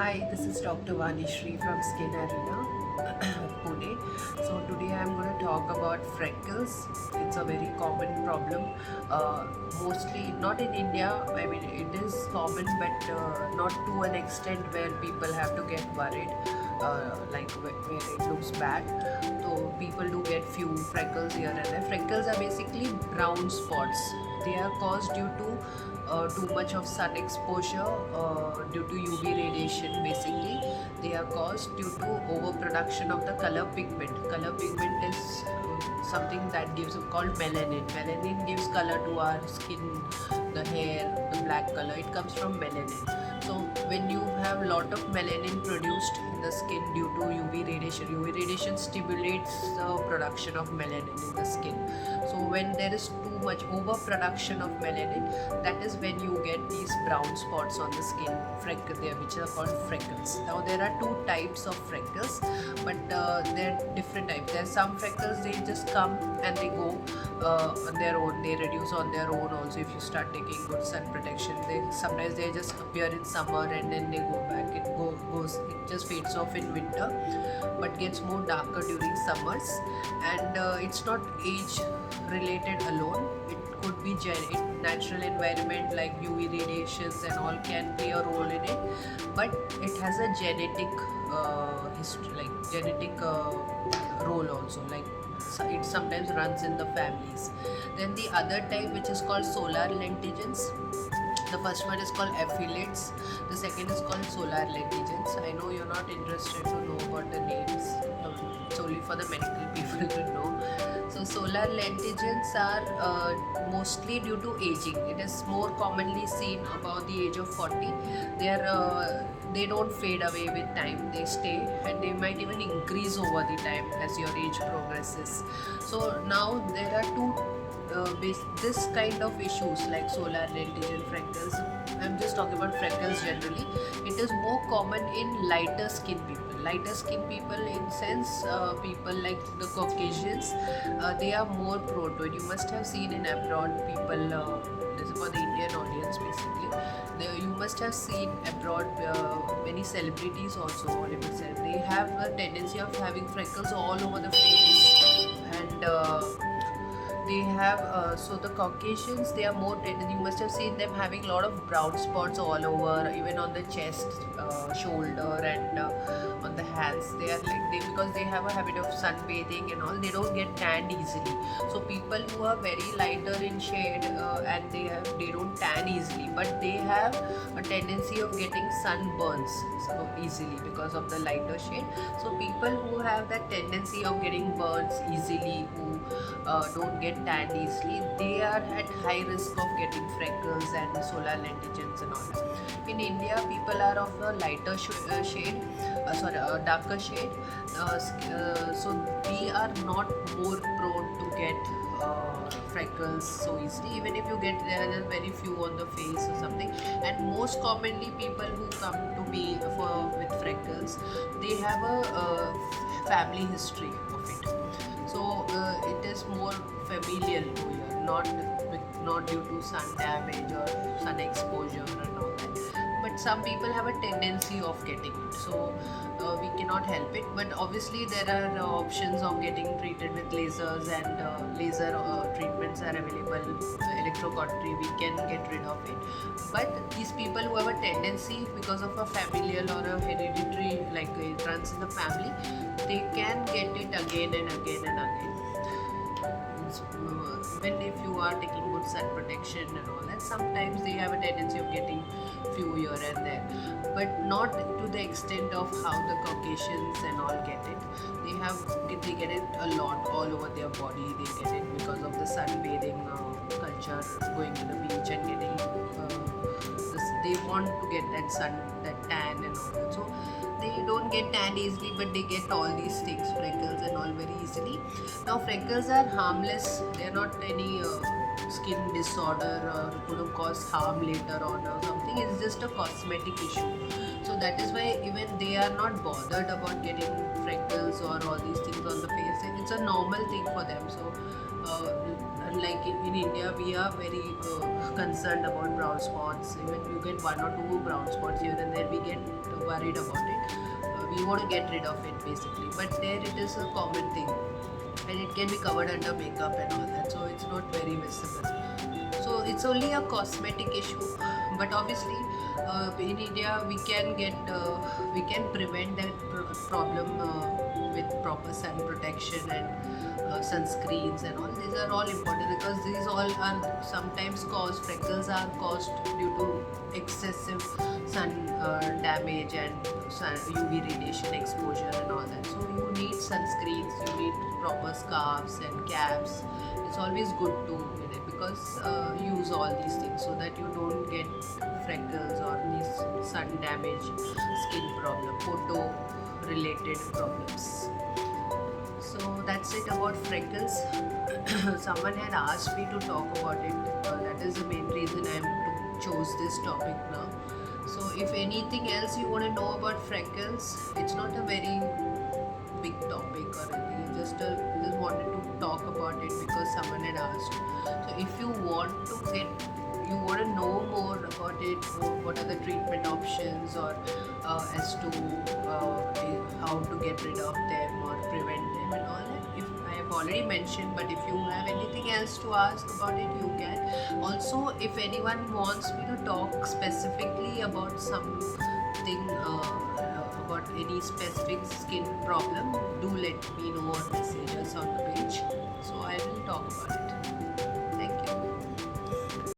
Hi, this is Dr.Vanishree from Skinarina, Pune. So today I'm going to talk about freckles. It's a very common problem. Mostly not in India. I mean, it is common, but not to an extent where people have to get worried. Like where it looks bad. So people do get few freckles here and there. Freckles are basically brown spots. They are caused due to too much of sun exposure due to UV radiation. Basically, they are caused due to overproduction of the color pigment. Color pigment is something that gives called melanin. Melanin gives color to our skin, the hair, the black color. It comes from melanin. So when you have lot of melanin produced in the skin due to UV radiation stimulates the production of melanin in the skin. So when there is too much overproduction of melanin, that is when you get these brown spots on the skin, which are called freckles. Now there are two types of freckles, but there are different types. There are some freckles, they just come and they go on their own. They reduce on their own also if you start taking good sun protection. Sometimes they just appear in summer and then they go back. It just fades off in winter, but gets more darker during summers. And it's not age related alone. It could be natural environment like UV radiations and all can play a role in it, but it has a genetic history, like genetic role also. Like it sometimes runs in the families. Then the other type, which is called solar lentigens. The first one is called aphids. The second is called solar lentigens. I know you're not interested to know about the names. It's only for the medical people to know. So solar lentigens are mostly due to aging. It is more commonly seen above the age of 40. They don't fade away with time. They stay, and they might even increase over the time as your age progresses. So now there are two this kind of issues like solar lentigen freckles. I'm just talking about freckles generally. It is more common in lighter skin people. Lighter skin people, in sense, people like the Caucasians, they are more prone to it. You must have seen in abroad people. This is for the Indian audience basically. You must have seen abroad many celebrities also. Hollywood celebrities, they have a tendency of having freckles all over the face, and they have so the Caucasians, they are more tended. You must have seen them having a lot of brown spots all over, even on the chest, shoulder, and on the hands. They are like because they have a habit of sunbathing and all. They don't get tanned easily. So people who are very lighter in shade and they don't tan easily, but they have a tendency of getting sunburns so easily because of the lighter shade. So people who have that tendency of getting burns easily, who don't get tanned easily, they are at high risk of getting freckles and solar lentigens and all that. In India, people are of a lighter shade, darker shade, so we are not more prone to get freckles so easily. Even if you get, there are very few on the face or something. And most commonly, people who come to me with freckles, they have a family history of it. So it is more familial to you, not due to sun damage or sun exposure and all that. But some people have a tendency of getting it, so we cannot help it. But obviously there are options of getting treated with lasers, and laser treatments are available. Electrocautery, we can get rid of it. But these people who have a tendency because of a familial or a hereditary, like it runs in the family, they can get it again and again and again. Even if you are taking good sun protection and all that, sometimes they have a tendency of getting few here and there, but not to the extent of how the Caucasians and all get it. They get it a lot all over their body. They get it because of the sunbathing culture, going to the beach and getting they want to get that sun, that tan and all that. So they don't get tan easily, but they get all these things, freckles and all, very easily. Now freckles are harmless. They are not any skin disorder or could cause harm later on or something. It's just a cosmetic issue. So that is why even they are not bothered about getting freckles or all these things on the face. It's a normal thing for them. So Unlike in India, we are very concerned about brown spots. Even you get one or two brown spots here and there, we get worried about it. We want to get rid of it basically, but there it is a common thing, and it can be covered under makeup and all that, so it's not very visible. So it's only a cosmetic issue, but obviously in India we can prevent that problem with proper sun protection and sunscreens and all. These are all important because these all are sometimes caused, freckles are caused due to excessive sun damage and UV radiation exposure and all that. So you need sunscreens, you need proper scarves and caps. It's always good to because use all these things so that you don't get freckles or these sun damage, skin problem, photo related problems. So that's it about freckles. Someone had asked me to talk about it. That is the main reason I chose this topic now. So if anything else you want to know about freckles, it's not a very big topic or anything. Just wanted to talk about it because someone had asked. So if you want to know more about it, what are the treatment options, or as to how to get rid of them or prevent them and all that, if I have already mentioned, but if you have anything else to ask about it, you can. Also, if anyone wants me to talk specifically about something about any specific skin problem, do let me know or message us on the page, so I will talk about it.